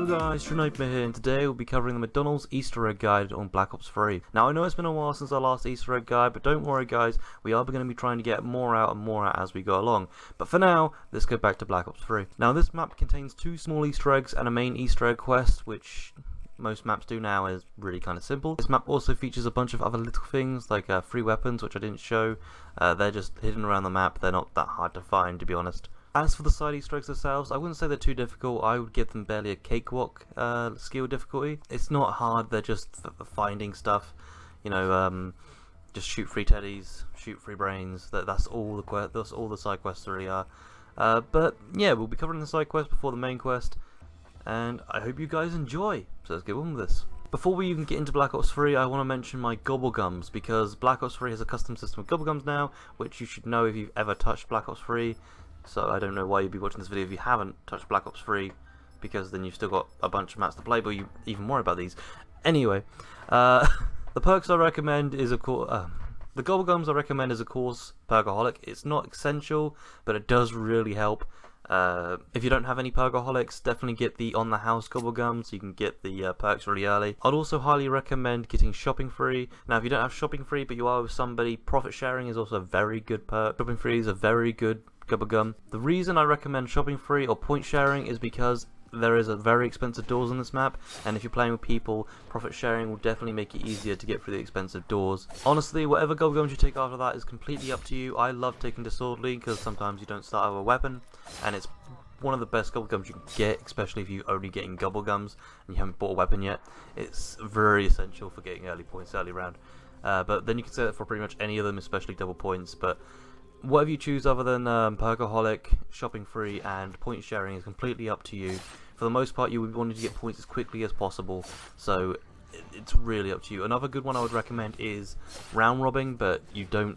Hello guys, True Nightmare here, and today we'll be covering the McDonald's Easter egg guide on Black Ops 3. Now I know it's been a while since our last Easter egg guide, but don't worry guys, we are going to be trying to get more out and more out as we go along. But for now, let's go back to Black Ops 3. Now this map contains two small Easter eggs and a main Easter egg quest, which most maps do now is really kind of simple. This map also features a bunch of other little things like free weapons, which I didn't show. They're just hidden around the map, they're not that hard to find to be honest. As for the side Easter eggs themselves, I wouldn't say they're too difficult. I would give them barely a cakewalk skill difficulty. It's not hard, they're just finding stuff. You know, just shoot free teddies, shoot free brains. That's all the side quests really are. But yeah, we'll be covering the side quest before the main quest, and I hope you guys enjoy. So let's get on with this. Before we even get into Black Ops 3, I want to mention my gobblegums, because Black Ops 3 has a custom system of gobblegums now, which you should know if you've ever touched Black Ops 3. So I don't know why you'd be watching this video if you haven't touched Black Ops 3, because then you've still got a bunch of maps to play, but you even more about these. Anyway, the perks I recommend is the gobblegums I recommend is of course Perkaholic. It's not essential, but it does really help. If you don't have any Perkaholics, definitely get the on the house gobblegum so you can get the perks really early. I'd also highly recommend getting shopping free. Now if you don't have shopping free but you are with somebody, profit sharing is also a very good perk. Shopping free is a very good gobblegum. The reason I recommend shopping free or point sharing is because there is a very expensive doors on this map, and if you're playing with people, profit sharing will definitely make it easier to get through the expensive doors. Honestly, whatever gobblegums you take after that is completely up to you. I love taking Disorderly because sometimes you don't start with a weapon, and it's one of the best gobblegums you can get, especially if you're only getting gobblegums and you haven't bought a weapon yet. It's very essential for getting early points early round. But then you can say that for pretty much any of them, especially double points. But whatever you choose other than Perkaholic, shopping free, and point sharing is completely up to you. For the most part, you would want to get points as quickly as possible, so it's really up to you. Another good one I would recommend is round robbing, but you don't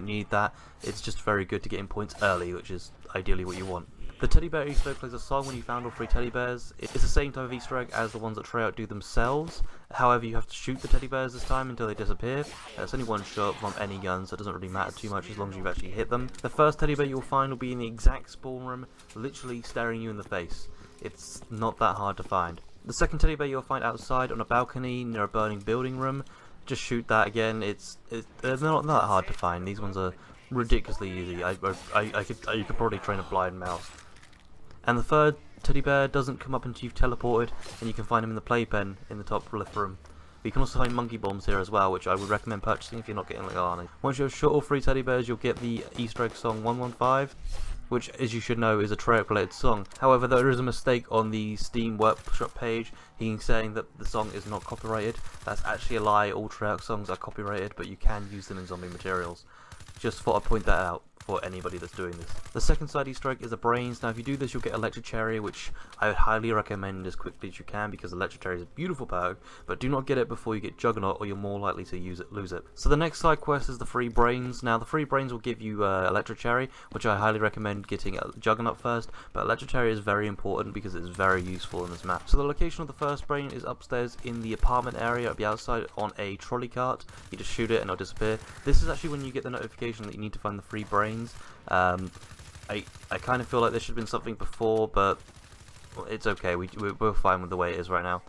need that. It's just very good to get in points early, which is ideally what you want. The teddy bear Easter egg plays a song when you found all 3 teddy bears. It's the same type of Easter egg as the ones that try out do themselves. However, you have to shoot the teddy bears this time until they disappear. It's only one shot from any gun, so it doesn't really matter too much as long as you've actually hit them. The first teddy bear you'll find will be in the exact spawn room, literally staring you in the face. It's not that hard to find. The second teddy bear you'll find outside on a balcony near a burning building room. Just shoot that again. They're not that hard to find. These ones are ridiculously easy. You could probably train a blind mouse. And the third teddy bear doesn't come up until you've teleported, and you can find him in the playpen in the top left room. But you can also find monkey bombs here as well, which I would recommend purchasing if you're not getting like Arnie. Once you have shot all 3 teddy bears, you'll get the Easter egg song 115, which, as you should know, is a Treyarch related song. However, there is a mistake on the Steam Workshop page. He's saying that the song is not copyrighted. That's actually a lie. All Treyarch songs are copyrighted, but you can use them in zombie materials. Just thought I'd point that out for anybody that's doing this. The second side Easter egg is the brains. Now if you do this, you'll get Electric Cherry, which I would highly recommend as quickly as you can, because Electric Cherry is a beautiful perk, but do not get it before you get Juggernaut, or you're more likely to lose it. So the next side quest is the free brains. Now the free brains will give you Electric Cherry, which I highly recommend getting Juggernaut first, but Electric Cherry is very important because it's very useful in this map. So the location of the first brain is upstairs in the apartment area at the outside on a trolley cart. You just shoot it and it'll disappear. This is actually when you get the notification that you need to find the free brains. I kind of feel like there should have been something before, but it's okay. We're fine with the way it is right now.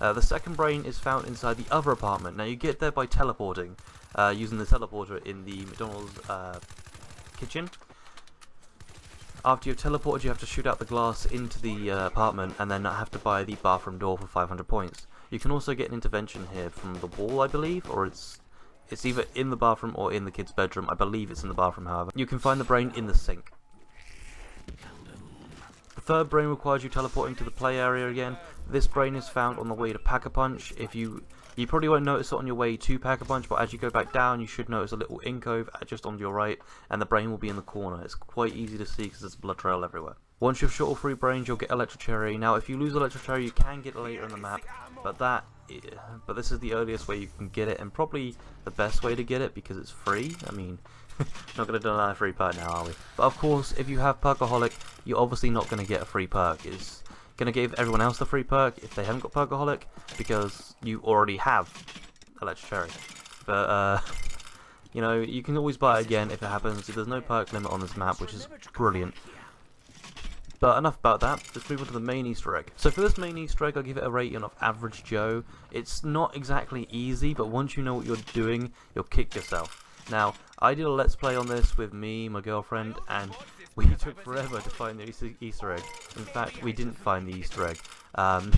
The second brain is found inside the other apartment. Now you get there by teleporting, using the teleporter in the McDonald's kitchen. After you've teleported, you have to shoot out the glass into the apartment, and then have to buy the bathroom door for 500 points. You can also get an intervention here from the wall, I believe, or it's either in the bathroom or in the kid's bedroom. I believe it's in the bathroom, however. You can find the brain in the sink. The third brain requires you teleporting to the play area again. This brain is found on the way to Pack-a-Punch. You probably won't notice it on your way to Pack-a-Punch, but as you go back down, you should notice a little incove just on your right, and the brain will be in the corner. It's quite easy to see because there's a blood trail everywhere. Once you've shot all 3 brains, you'll get Electric Cherry. Now, if you lose Electric Cherry, you can get it later in the map, but this is the earliest way you can get it, and probably the best way to get it because it's free. I mean, not going to do another free perk now, are we? But of course, if you have Perkaholic, you're obviously not going to get a free perk. It's going to give everyone else the free perk if they haven't got Perkaholic, because you already have Electric Cherry. But you know, you can always buy it again if it happens. There's no perk limit on this map, which is brilliant. But enough about that, let's move on to the main Easter egg. So for this main Easter egg, I'll give it a rating of average Joe. It's not exactly easy, but once you know what you're doing, you'll kick yourself. Now, I did a let's play on this with me, my girlfriend, and we took forever to find the Easter egg. In fact, we didn't find the Easter egg. And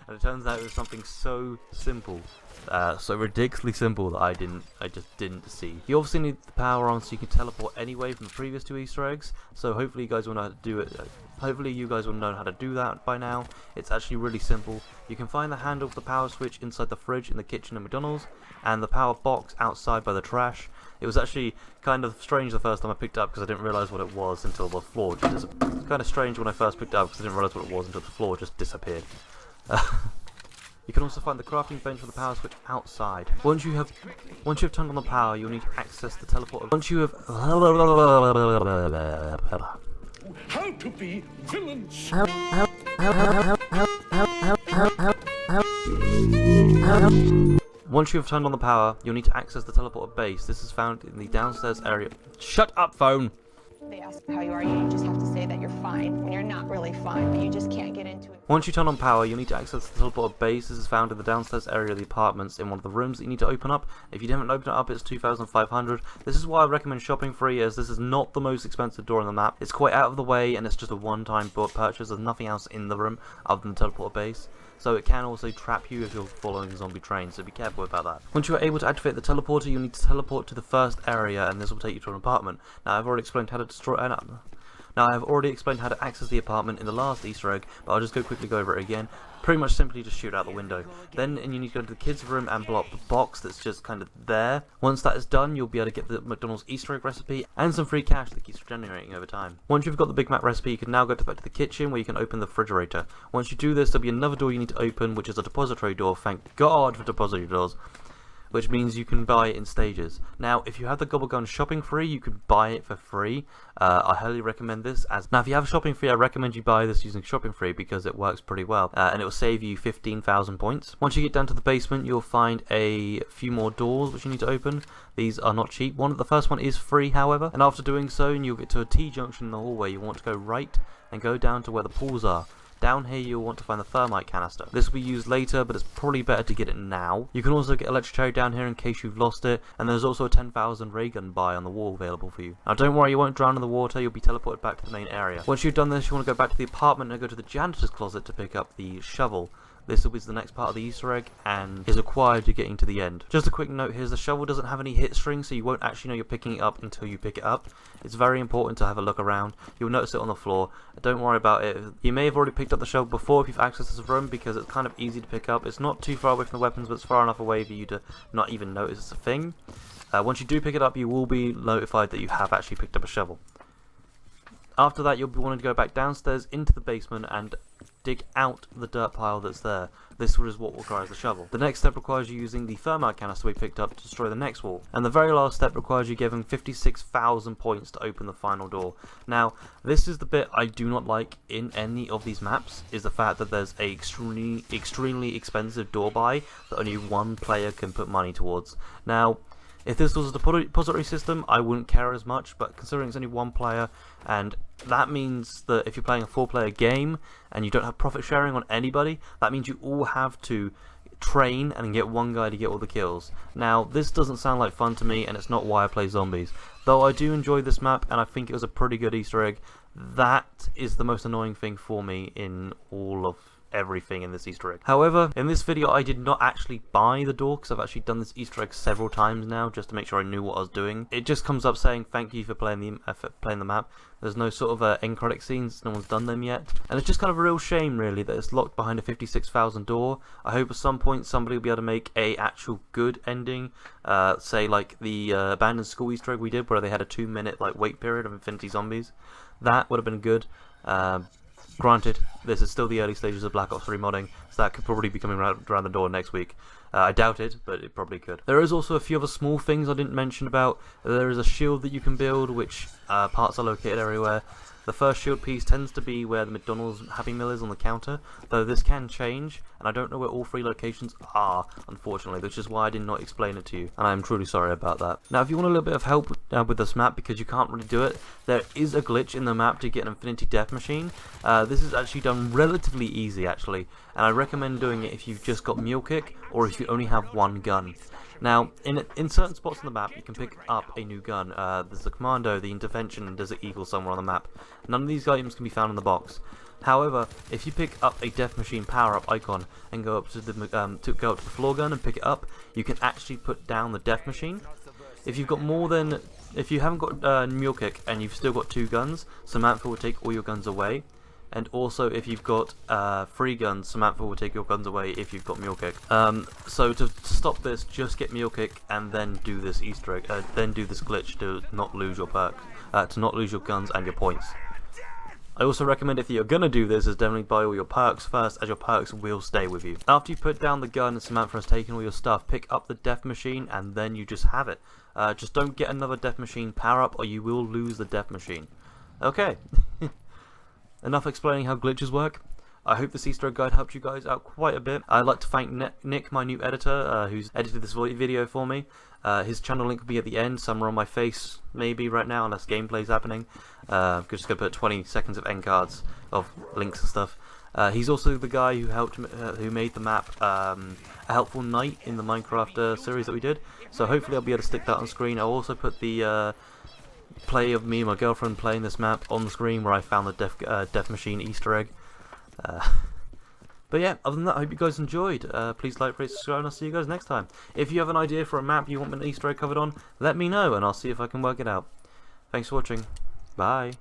it turns out it was something so simple, so ridiculously simple that I just didn't see. You obviously need the power on so you can teleport anyway from the previous 2 Easter eggs. So hopefully you guys will know how to do it. Hopefully you guys will know how to do that by now. It's actually really simple. You can find the handle for the power switch inside the fridge in the kitchen at McDonald's, and the power box outside by the trash. It was actually kind of strange the first time I picked it up because I didn't realise what it was until the floor just kind of strange when I first picked it up because I didn't realise what it was until the floor just disappeared. You can also find the crafting bench for the power switch outside. Once you have turned on the power, you'll need to access the teleporter. Once you have How to be villains. Once you have turned on the power, you'll need to access the teleporter base. This is found in the downstairs area. Shut up, phone! They ask how you are, you just have to say that you're fine when you're not really fine, but you just can't get into it. Once you turn on power, you'll need to access the teleporter base. This is found in the downstairs area of the apartments in one of the rooms that you need to open up. If you haven't opened it up, it's 2,500. This is why I recommend shopping free, as this is not the most expensive door on the map. It's quite out of the way, and it's just a one-time purchase. There's nothing else in the room other than the teleporter base. So it can also trap you if you're following a zombie train, so be careful about that. Once you are able to activate the teleporter, you'll need to teleport to the first area, and this will take you to an apartment. Now I've already explained how to destroy access the apartment in the last Easter egg, but I'll just quickly go over it again. Pretty much simply just shoot out the window. Then you need to go to the kids' room and blow up the box that's just kind of there. Once that is done, you'll be able to get the McDonald's Easter egg recipe and some free cash that keeps generating over time. Once you've got the Big Mac recipe, you can now go back to the kitchen where you can open the refrigerator. Once you do this, there'll be another door you need to open, which is a depository door. Thank God for depository doors. Which means you can buy it in stages. Now, if you have the Gobble Gun shopping free, you can buy it for free. I highly recommend this. Now, if you have shopping free, I recommend you buy this using shopping free because it works pretty well, and it will save you 15,000 points. Once you get down to the basement, you'll find a few more doors which you need to open. These are not cheap. The first one is free, however, and after doing so, you'll get to a T-junction in the hallway. You want to go right and go down to where the pools are. Down here you'll want to find the thermite canister. This will be used later, but it's probably better to get it now. You can also get electric cherry down here in case you've lost it, and there's also a 10,000 ray gun buy on the wall available for you. Now don't worry, you won't drown in the water, you'll be teleported back to the main area. Once you've done this, you want to go back to the apartment and go to the janitor's closet to pick up the shovel. This is the next part of the Easter egg and is required to getting to the end. Just a quick note here, the shovel doesn't have any hit string, so you won't actually know you're picking it up until you pick it up. It's very important to have a look around. You'll notice it on the floor. Don't worry about it. You may have already picked up the shovel before if you've accessed this room because it's kind of easy to pick up. It's not too far away from the weapons, but it's far enough away for you to not even notice it's a thing. Once you do pick it up, you will be notified that you have actually picked up a shovel. After that, you'll be wanting to go back downstairs into the basement and dig out the dirt pile that's there. This is what requires the shovel. The next step requires you using the thermite canister we picked up to destroy the next wall. And the very last step requires you giving 56,000 points to open the final door. Now, this is the bit I do not like in any of these maps, is the fact that there's a extremely expensive door buy that only one player can put money towards. Now, if this was a depository system, I wouldn't care as much, but considering it's only one player, and that means that if you're playing a 4-player game and you don't have profit sharing on anybody, that means you all have to train and get one guy to get all the kills. Now, this doesn't sound like fun to me, and it's not why I play zombies. Though I do enjoy this map, and I think it was a pretty good Easter egg, that is the most annoying thing for me in all of everything in this Easter egg. However, in this video I did not actually buy the door because I've actually done this Easter egg several times now just to make sure I knew what I was doing. It just comes up saying thank you for playing the map. There's no sort of end credit scenes, no one's done them yet, and it's just kind of a real shame really that it's locked behind a 56,000 door. I hope at some point somebody will be able to make a actual good ending, say like the abandoned school Easter egg we did where they had a 2-minute like wait period of Infinity Zombies. That would have been good. Granted, this is still the early stages of Black Ops 3 modding, so that could probably be coming around the door next week. I doubt it, but it probably could. There is also a few other small things I didn't mention about. There is a shield that you can build, which parts are located everywhere. The first shield piece tends to be where the McDonald's Happy Meal is on the counter, though this can change, and I don't know where all 3 locations are, unfortunately, which is why I did not explain it to you, and I am truly sorry about that. Now, if you want a little bit of help with this map, because you can't really do it, there is a glitch in the map to get an infinity death machine. This is actually done relatively easy, actually, and I recommend doing it if you've just got Mule Kick, or if you only have 1 gun. Now, in certain spots on the map, you can pick up a new gun. There's the Commando, the Intervention, and Desert Eagle somewhere on the map. None of these items can be found in the box. However, if you pick up a Death Machine power-up icon and go up to the floor gun and pick it up, you can actually put down the Death Machine. If you've got if you haven't got Mule Kick and you've still got 2 guns, Samantha will take all your guns away. And also, if you've got 3 guns, Samantha will take your guns away if you've got Mule Kick. So to stop this, just get Mule Kick and then do this Easter egg, then do this glitch to not lose your perks, to not lose your guns and your points. I also recommend, if you're gonna do this, is definitely buy all your perks first, as your perks will stay with you. After you put down the gun and Samantha has taken all your stuff, pick up the Death Machine and then you just have it. Just don't get another Death Machine power up, or you will lose the Death Machine. Okay. Enough explaining how glitches work. I hope this Easter egg guide helped you guys out quite a bit. I'd like to thank Nick, my new editor, who's edited this video for me. His channel link will be at the end, somewhere on my face, maybe right now, unless gameplay's happening. I'm just going to put 20 seconds of end cards of links and stuff. He's also the guy who made the map A Helpful Knight in the Minecraft series that we did. So hopefully I'll be able to stick that on screen. I'll also put the play of me and my girlfriend playing this map on the screen, where I found the Death Machine Easter egg. But yeah, other than that, I hope you guys enjoyed. Please like, rate, subscribe, and I'll see you guys next time. If you have an idea for a map you want an Easter egg covered on, let me know and I'll see if I can work it out. Thanks for watching. Bye.